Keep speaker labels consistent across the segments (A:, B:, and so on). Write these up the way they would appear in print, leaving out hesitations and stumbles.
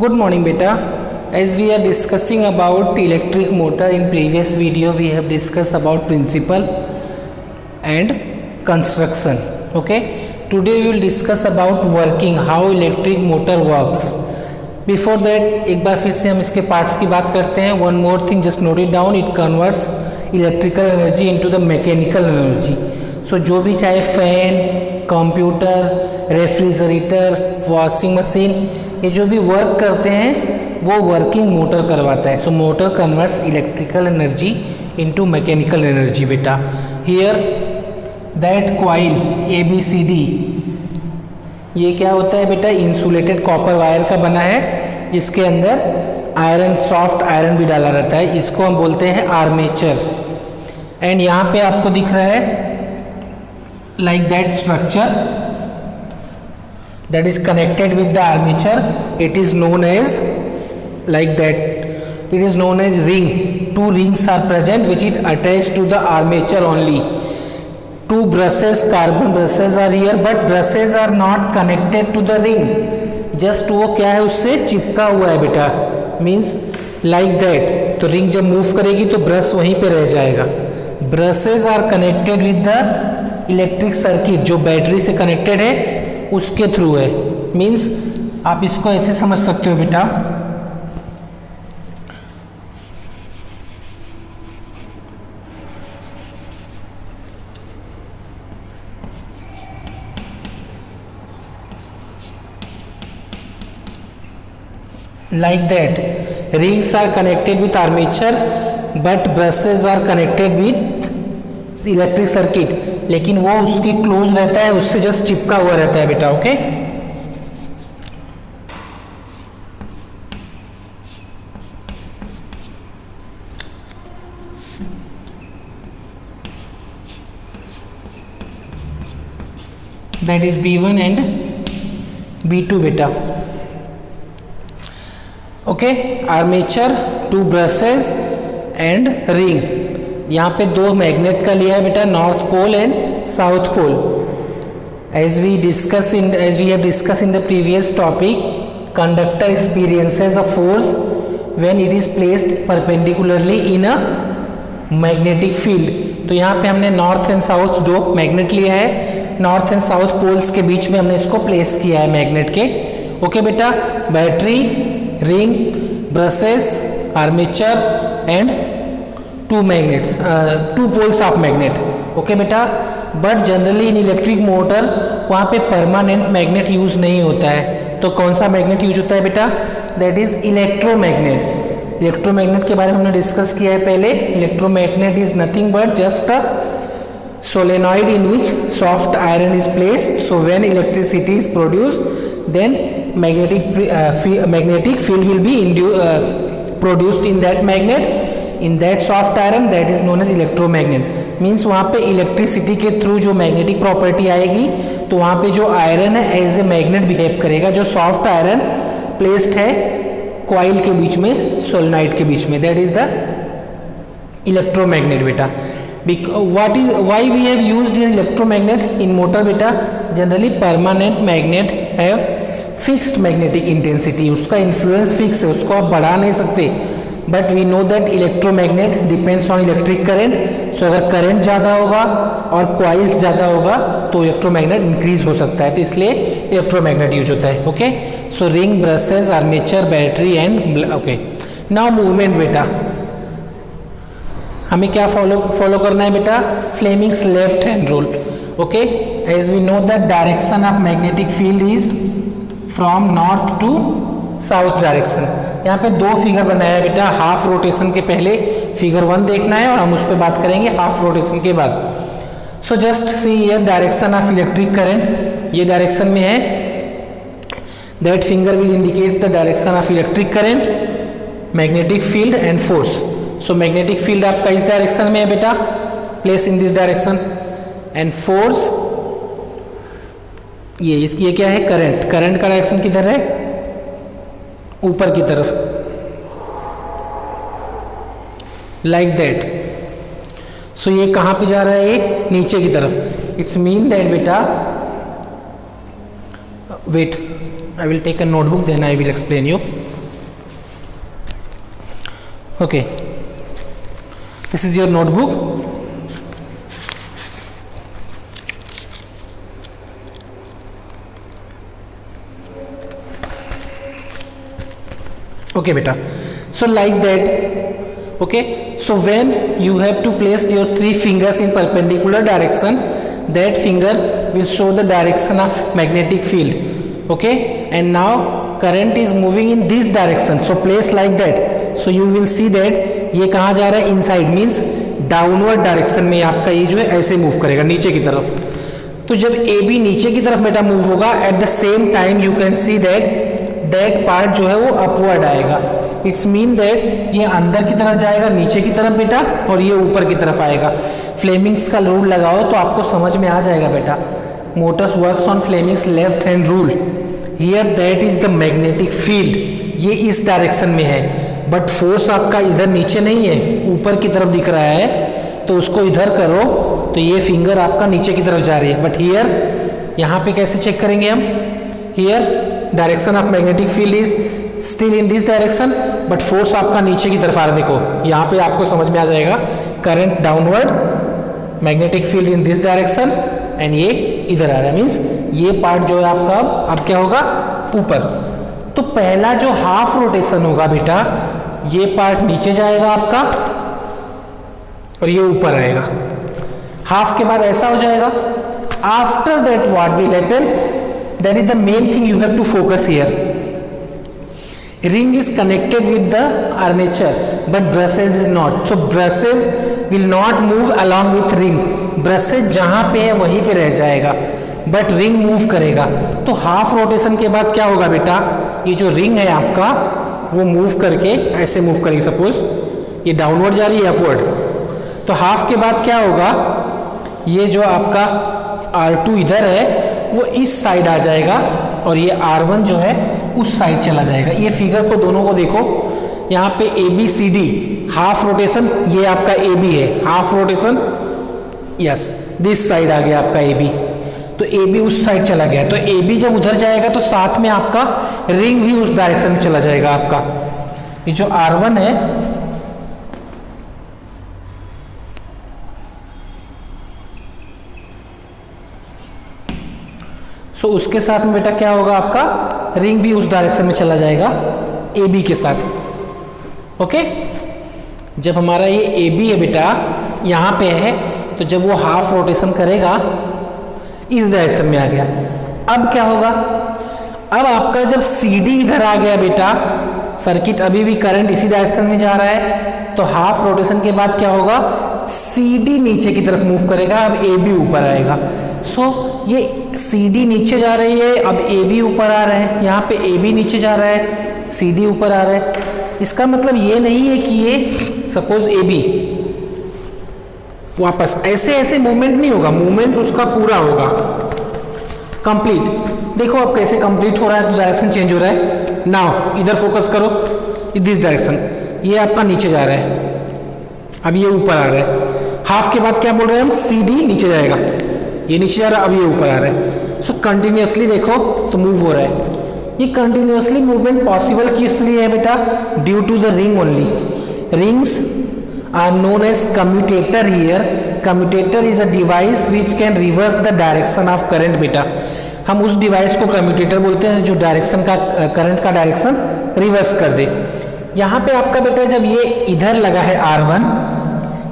A: Good morning beta. As we are discussing about electric motor in previous video, we have discussed about principle and construction. Okay, today we will discuss about working, how electric motor works. Before that एक बार फिर से हम इसके parts की बात करते हैं. One more thing, just note it down. It converts electrical energy into the mechanical energy. So जो भी चाहे fan, computer, refrigerator, washing machine, ये जो भी वर्क करते हैं वो वर्किंग मोटर करवाता है. सो motor converts electrical energy into mechanical energy बेटा. हियर दैट कॉइल ABCD, ये क्या होता है बेटा? इंसुलेटेड कॉपर वायर का बना है जिसके अंदर आयरन, सॉफ्ट आयरन भी डाला रहता है. इसको हम बोलते हैं आर्मेचर. एंड यहाँ पे आपको दिख रहा है like that structure that is connected with the armature. It is known as like that, it is known as ring. Two rings are present which is attached to the armature only. Two brushes, carbon brushes are here, but brushes are not connected to the ring. Just वो क्या है, उससे चिपका हुआ है बेटा. Means like that. तो ring जब मूव करेगी तो ब्रश वहीं पे रह जाएगा. Brushes are connected with the electric circuit, जो बैटरी से कनेक्टेड है उसके थ्रू है. मीन्स आप इसको ऐसे समझ सकते हो बेटा, like that. Rings are connected with armature but brushes are connected with electric circuit. लेकिन वो उसके क्लोज रहता है, उससे जस्ट चिपका हुआ रहता है बेटा. Okay, that is B1 and B2 बेटा. Okay, armature, two brushes and ring. यहाँ पे दो मैग्नेट का लिया है बेटा, north pole and south pole. As we have discuss in the previous topic, conductor experiences a force when it is placed perpendicularly in a magnetic field. तो यहाँ पे हमने नॉर्थ एंड साउथ दो मैग्नेट लिया है. नॉर्थ एंड साउथ पोल्स के बीच में हमने इसको प्लेस किया है मैग्नेट के. ओके बेटा, battery, ring, brushes, armature and two magnets, two poles of magnet. Okay बेटा, but generally in electric motor वहाँ पे परमानेंट मैग्नेट यूज़ नहीं होता है. तो कौन सा मैग्नेट यूज होता है बेटा? That is electromagnet. इलेक्ट्रोमैग्नेट के बारे में हमने डिस्कस किया है पहले. Electromagnet is nothing but just a solenoid in which soft iron is placed. So when electricity is produced, then magnetic field will be produced in that magnet, in that soft iron, that is known as electromagnet. Means वहाँ पे electricity के through जो magnetic property आएगी तो वहाँ पे जो iron है एज ए मैग्नेट बिहेव करेगा. जो सॉफ्ट आयरन प्लेस्ड है कॉइल के बीच में, सोलेनॉइड के बीच में, दैट इज द इलेक्ट्रोमैग्नेट बेटा. Why we have used in electromagnet in motor beta? Generally permanent magnet have fixed magnetic intensity. उसका इन्फ्लुएंस फिक्स है, उसको आप बढ़ा नहीं सकते. But we know that electromagnet depends on electric current. So अगर current ज़्यादा होगा और कॉइल्स ज़्यादा होगा तो इलेक्ट्रोमैग्नेट इंक्रीज हो सकता है. तो इसलिए इलेक्ट्रोमैग्नेट यूज होता है. Okay, so ring, brushes, armature, battery and. Okay, now movement बेटा. हमें क्या फॉलो करना है बेटा? Fleming's left hand rule. Okay, as we know that direction of magnetic field is from north to south direction. यहाँ पे दो फिगर बनाया है बेटा. हाफ रोटेशन के पहले फिगर 1 देखना है और हम उस पर बात करेंगे हाफ रोटेशन के बाद. So just see here direction of electric current, ये डायरेक्शन में है. That finger will indicate the direction of electric current, magnetic field and force. So magnetic field आपका इस डायरेक्शन में है बेटा, place in this direction. And force, ये क्या है? करंट. करंट का डायरेक्शन किधर है? ऊपर की तरफ, लाइक दैट. सो ये कहाँ पे जा रहा है? ये नीचे की तरफ. इट्स मीन दैट बेटा, wait, I will take a notebook, then I will explain you. Okay, this is your notebook. Okay beta, so like that. Okay, so when you have to place your 3 fingers in perpendicular direction, that finger will show the direction of magnetic field. Okay, and now current is moving in this direction, so place like that. So you will see that ये कहाँ जा रहा है, inside means downward direction में आपका ये जो है ऐसे मूव करेगा नीचे की तरफ. तो जब ए बी नीचे की तरफ बेटा मूव होगा, at the same time you can see that part जो है वो अपवर्ड आएगा. इट्स मीन दैट ये अंदर की तरफ जाएगा नीचे की तरफ बेटा, और ये ऊपर की तरफ आएगा. फ्लेमिंग्स का रूल लगाओ तो आपको समझ में आ जाएगा बेटा. Motors works on Fleming's left hand rule. Here that is the magnetic field. ये इस डायरेक्शन में है, बट फोर्स आपका इधर नीचे नहीं है, ऊपर की तरफ दिख रहा है. तो उसको इधर करो तो ये फिंगर आपका नीचे की तरफ जा रही है. बट हियर यहाँ पे कैसे चेक करेंगे हम? Here direction of magnetic field is still in this direction, but force आपका नीचे की तरफ आ रहा है. देखो यहाँ पे आपको समझ में आ जाएगा, current downward, magnetic field in this direction, and ये इधर आ रहा है. मीन्स ये पार्ट जो है आपका अब क्या होगा, ऊपर. तो पहला जो हाफ रोटेशन होगा बेटा, ये पार्ट नीचे जाएगा आपका और ये ऊपर आएगा. हाफ के बाद ऐसा हो जाएगा. After that what will happen, that is the main thing you have to focus here. ring is connected with the armature but brushes is not, so brushes will not move along with ring. brushes जहां पे है वहीं पे रह जाएगा, but ring move करेगा. तो half rotation के बाद क्या होगा बेटा, ये जो रिंग है आपका वो मूव करके ऐसे मूव करेगी. सपोज ये डाउनवर्ड जा रही है, अपवर्ड. तो हाफ के बाद क्या होगा, ये जो आपका R2 इधर है वो इस साइड आ जाएगा, और ये R1 जो है उस साइड चला जाएगा. ये फिगर को दोनों को देखो, यहाँ पे ABCD हाफ रोटेशन, ये आपका AB है, half rotation. Yes, this side आ गया आपका AB. तो AB उस साइड चला गया. तो AB जब उधर जाएगा तो साथ में आपका रिंग भी उस डायरेक्शन में चला जाएगा आपका. ये जो R1 है, सो उसके साथ में बेटा क्या होगा, आपका रिंग भी उस डायरेक्शन में चला जाएगा AB के साथ. ओके, जब हमारा ये AB है बेटा यहाँ पे है, तो जब वो हाफ रोटेशन करेगा इस डायरेक्शन में आ गया. अब क्या होगा, अब आपका जब CD इधर आ गया बेटा, सर्किट अभी भी करंट इसी डायरेक्शन में जा रहा है, तो हाफ रोटेशन के बाद क्या होगा, CD नीचे की तरफ मूव करेगा, अब AB ऊपर आएगा. सो ये CD नीचे जा रही है, अब AB ऊपर आ रहा है. यहाँ पे AB नीचे जा रहा है, CD ऊपर आ रहा है. इसका मतलब ये नहीं है कि ये सपोज AB वापस ऐसे ऐसे मूवमेंट नहीं होगा, मूवमेंट उसका पूरा होगा कंप्लीट. देखो अब कैसे कंप्लीट हो रहा है, डायरेक्शन चेंज हो रहा है. नाउ इधर फोकस करो, दिस डायरेक्शन, ये आपका नीचे जा रहा है, अब ये ऊपर आ रहा है. हाफ के बाद क्या बोल रहे हैं हम, CD नीचे जाएगा, ये नीचे जा रहा है, अब ये ऊपर आ रहा है. सो कंटिन्यूसली देखो तो मूव हो रहा है. ये कंटिन्यूसली मूवमेंट पॉसिबल किस लिए है बेटा, due to the ring only. Rings are known as commutator. Here commutator is a device which can reverse the direction of current. बेटा हम उस डिवाइस को कम्यूटेटर बोलते हैं जो डायरेक्शन का, करंट का डायरेक्शन रिवर्स कर दे. यहाँ पे आपका बेटा जब ये इधर लगा है R1,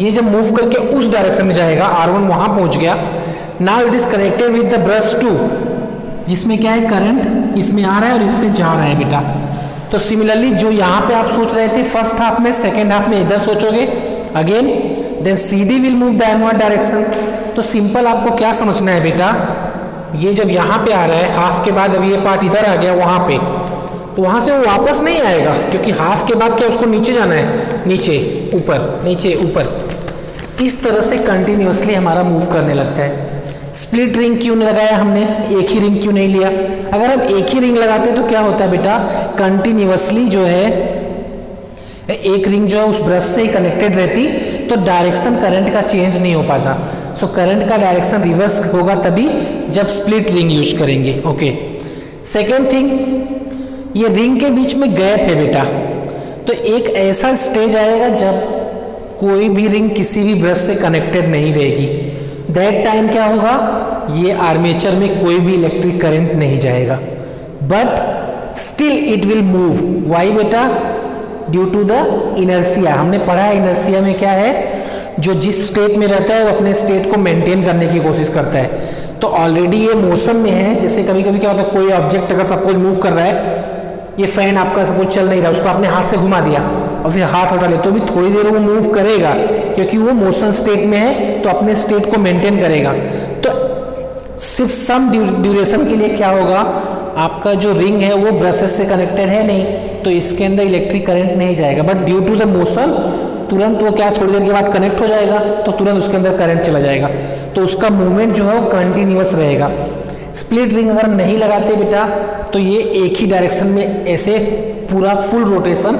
A: ये जब मूव करके उस डायरेक्शन में जाएगा, R1 वहां पहुंच गया. Now it is connected with the brush 2, जिसमें क्या है, करंट इसमें आ रहा है और इससे जा रहा है बेटा. तो सिमिलरली जो यहाँ पे आप सोच रहे थे फर्स्ट हाफ में, सेकेंड हाफ में इधर सोचोगे again. Then CD will move downward direction. तो सिंपल आपको क्या समझना है बेटा, ये जब यहाँ पे आ रहा है हाफ के बाद, अब ये पार्ट इधर आ गया वहाँ पे, तो वहाँ से वो वापस नहीं आएगा, क्योंकि हाफ के बाद क्या उसको नीचे जाना है, नीचे ऊपर, नीचे ऊपर. इस तरह से कंटिन्यूसली हमारा मूव करने लगता है. स्प्लिट रिंग क्यों लगाया हमने, एक ही रिंग क्यों नहीं लिया? अगर हम एक ही रिंग लगाते तो क्या होता है बेटा, कंटिन्यूसली जो है एक रिंग जो है उस ब्रश से ही कनेक्टेड रहती, तो डायरेक्शन करंट का चेंज नहीं हो पाता. सो करंट का डायरेक्शन रिवर्स होगा तभी जब स्प्लिट रिंग यूज करेंगे. ओके, सेकेंड थिंग, ये रिंग के बीच में गैप है बेटा, तो तो एक ऐसा स्टेज आएगा जब कोई भी रिंग किसी भी ब्रश से कनेक्टेड नहीं रहेगी। दैट टाइम क्या होगा, ये आर्मेचर में कोई भी इलेक्ट्रिक करंट नहीं जाएगा, but still it will move. Why बेटा, ड्यू टू द इनर्सिया। हमने पढ़ा है इनर्सिया में क्या है, जो जिस स्टेट में रहता है वो अपने स्टेट को मेंटेन करने की कोशिश करता है। तो ऑलरेडी ये मोशन में है। जैसे कभी कभी क्या होता है, कोई ऑब्जेक्ट अगर सपोज मूव कर रहा है, ये फैन आपका सपोज चल नहीं रहा, उसको आपने हाथ से घुमा दिया और फिर हाथ हटा ले, तो भी थोड़ी देर वो मूव करेगा क्योंकि वो मोशन स्टेट में है, तो अपने स्टेट को मेंटेन करेगा। तो सिर्फ सम ड्यूरेशन के लिए क्या होगा, आपका जो रिंग है वो ब्रशेस से कनेक्टेड है नहीं, तो इसके अंदर इलेक्ट्रिक करंट नहीं जाएगा, but due to the motion तुरंत वो क्या थोड़ी देर के बाद कनेक्ट हो जाएगा, तो तुरंत उसके अंदर करंट चला जाएगा, तो उसका मूवमेंट जो है वो कंटिन्यूअस रहेगा। स्प्लिट रिंग अगर नहीं लगाते बेटा, तो ये एक ही डायरेक्शन में ऐसे पूरा फुल रोटेशन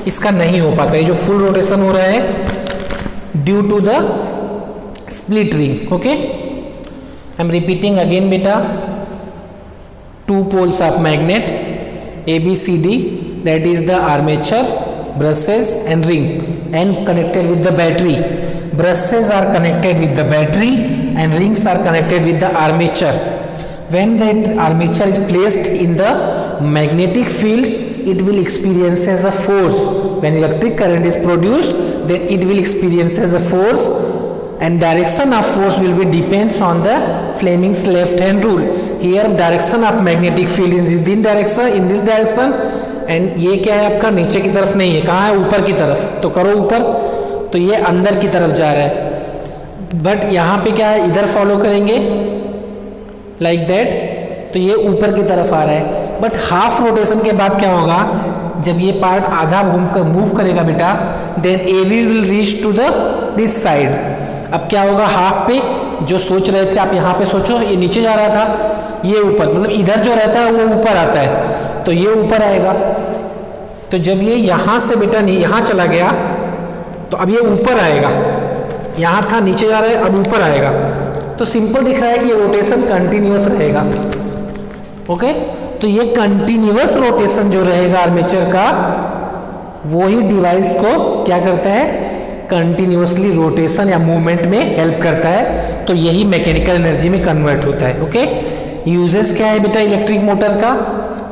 A: इसका नहीं हो पाता है। जो फुल रोटेशन हो रहा है due to the split ring. Okay, I am repeating again बेटा, 2 poles of magnet ABCD, that is the armature, brushes and ring, and connected with the battery. Brushes are connected with the battery and rings are connected with the armature. When the armature is placed in the magnetic field, it will experience as a force. When electric current is produced, then it will experience as a force, and direction of force will be depends on the Fleming's left hand rule. Here direction of magnetic field is in this direction, and ये क्या है आपका, नीचे की तरफ नहीं है, कहाँ है, ऊपर की तरफ। तो करो ऊपर, तो ये अंदर की तरफ जा रहा है, बट यहाँ पे क्या है, इधर फॉलो करेंगे लाइक दैट, तो ये ऊपर की तरफ आ रहा है। बट हाफ रोटेशन के बाद क्या होगा, जब ये पार्ट आधा घूम कर मूव करेगा बेटा, then A will reach to the this side. अब क्या होगा, हाफ पे जो सोच रहे थे आप, यहाँ पे सोचो ये नीचे जा रहा था, ये ऊपर, मतलब इधर जो रहता है वो ऊपर आता है, तो ये ऊपर आएगा। तो जब ये यहाँ से बेटा यहाँ चला गया, तो अब ये ऊपर आएगा, यहाँ था नीचे जा रहा है, अब ऊपर आएगा। तो सिंपल दिख रहा है कि ये रोटेशन कंटिन्यूअस रहेगा। ओके, तो ये कंटिन्यूअस रोटेशन जो रहेगा आर्मेचर का, वो ही डिवाइस को क्या करता है, कंटिन्यूअसली रोटेशन या मूवमेंट में हेल्प करता है। तो यही मैकेनिकल एनर्जी में कन्वर्ट होता है। ओके, यूजेस क्या है बेटा इलेक्ट्रिक मोटर का।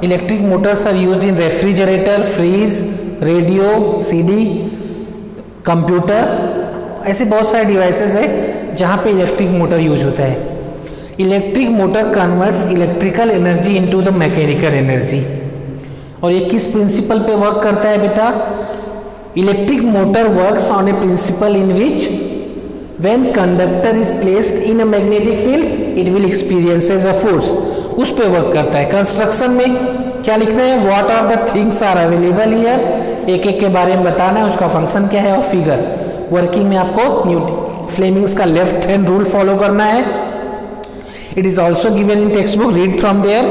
A: Electric motors are used in refrigerator, fridge, radio, CD, computer, ऐसे बहुत सारे डिवाइसेस है जहाँ पे इलेक्ट्रिक मोटर यूज होता है। Electric motor converts electrical energy into the mechanical energy. और ये किस प्रिंसिपल पे वर्क करता है बेटा, electric motor works on a principle in which when conductor is placed in a magnetic field it will experiences a force, उस पे work करता है। कंस्ट्रक्शन में क्या लिखना है, what are the things are available here, एक एक के बारे में बताना है, उसका फंक्शन क्या है, और फिगर वर्किंग में आपको फ्लेमिंग्स का लेफ्ट हैंड रूल फॉलो करना है। It is also given in text book, read from there.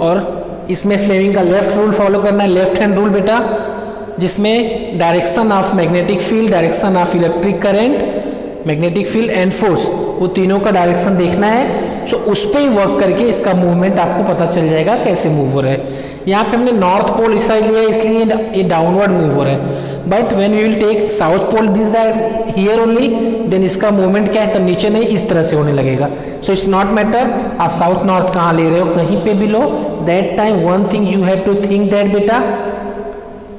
A: और इसमें फ्लेमिंग का लेफ्ट रूल फॉलो करना है, लेफ्ट हैंड रूल बेटा, जिसमें direction of magnetic field, direction of electric current, magnetic field and force, वो तीनों का डायरेक्शन देखना है। सो उस पर ही वर्क करके इसका मूवमेंट आपको पता चल जाएगा कैसे मूव हो रहा है। यहाँ पे हमने नॉर्थ पोल इस साइड लिया इसलिए ये डाउनवर्ड मूव हो रहा है, but when we will take south pole this here only, then इसका मूवमेंट क्या है, तो नीचे नहीं इस तरह से होने लगेगा। सो इट्स नॉट मैटर आप साउथ नॉर्थ कहाँ ले रहे हो, कहीं पे भी लो, that time one thing you have to think that बेटा,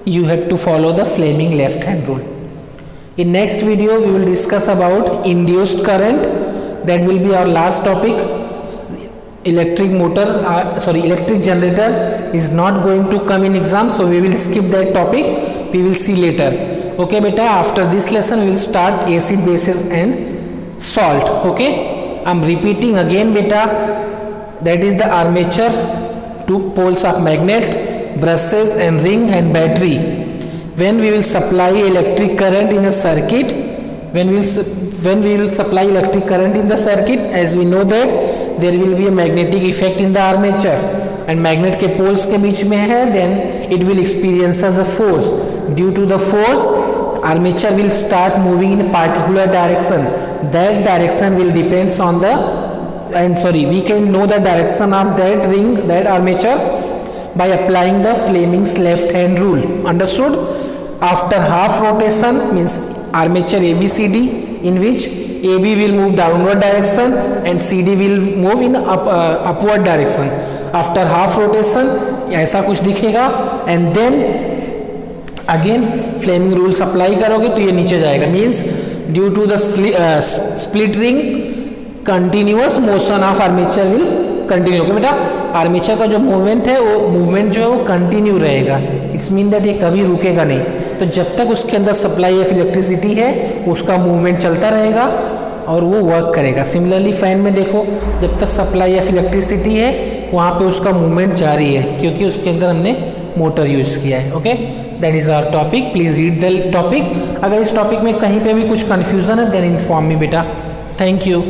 A: you have to follow the Fleming left hand rule. In next video we will discuss about induced current, that will be our last topic. Electric motor electric generator is not going to come in exam, so we will skip that topic, we will see later. Okay beta, after this lesson we will start acid, bases and salt. Okay, I'm repeating again beta, that is the armature, 2 poles of magnet, brushes and ring and battery. When we will supply electric current in a circuit, when we will supply electric current in the circuit, as we know that there will be a magnetic effect in the armature and magnet के poles के बीच में है, then it will experience as a force. Due to the force, armature will start moving in a particular direction. That direction will depends on the we can know the direction of that ring, that armature, by applying the Fleming's left hand rule. Understood? After half rotation means armature ABCD in which AB will move downward direction and CD will move in upward direction. After half rotation ऐसा कुछ दिखेगा and then again Fleming rules apply करोगे तो ये नीचे जाएगा, means due to the split ring continuous motion of armature will continue. Okay बेटा, armature का जो मूवमेंट है वो मूवमेंट जो है वो कंटिन्यू रहेगा, इट्स मीन दैट ये कभी रुकेगा नहीं। तो जब तक उसके अंदर सप्लाई ऑफ इलेक्ट्रिसिटी है उसका मूवमेंट चलता रहेगा और वो वर्क करेगा। सिमिलरली फैन में देखो, जब तक सप्लाई ऑफ इलेक्ट्रिसिटी है वहाँ पे उसका मूवमेंट जारी है क्योंकि उसके अंदर हमने मोटर यूज़ किया है। Okay, that is our topic, please read the topic. अगर इस टॉपिक में कहीं पे भी कुछ कन्फ्यूज़न है देन इन्फॉर्म मी बेटा। Thank you.